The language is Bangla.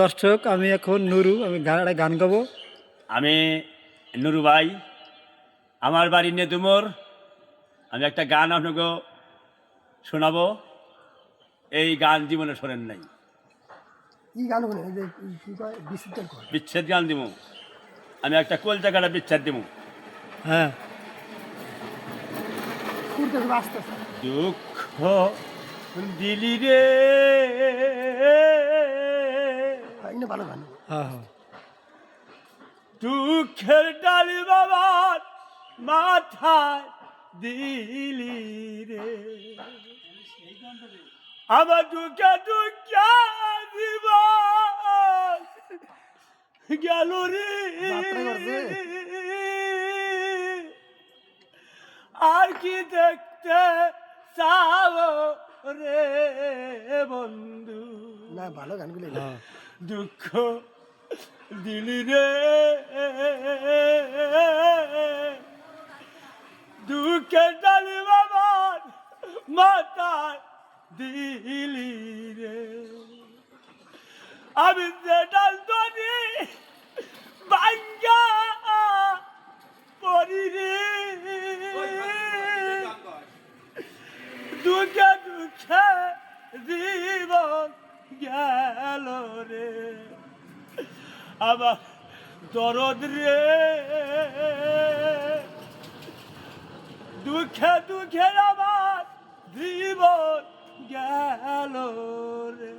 দর্শক, আমি এখন নুরু, আমি একটা গান গাবো। আমি নুরু ভাই, আমার বাড়ি নেদুমোর। আমি একটা গান আপনাকে শোনাবো। এই গান জীবনে শোনেন নাই। কি গান বলে এই যে কি কয় বিচিত্র কয় বিচ্ছেদ গান দিব। আমি একটা কলচা কাটা বিচ্ছেদ দিব। হ্যাঁ, কুড়তে আসতে দুঃখ দিলি রে, এনে ভালো গান হ্যাঁ, হ্যাঁ। দুঃখের ডালি বাবার মাথায় দিলি রে, আমার দুঃখে দুঃখে জীবন গেল রে। যাত্রা করছে। আর কি দেখতে চাও রে বন্ধু, না ভালো গানগুলো হ্যাঁ। দুঃখ দিলি রে, দুঃখের ডালি বাবার মাথায় দিলি রে, আমি যে ডাল ধরি ভাঙ্গা পড়ি রে, দুঃখে দুঃখে জীবন গেল রে, আবার দরদ রে, দুঃখে দুঃখে আমার জীবন গেল রে।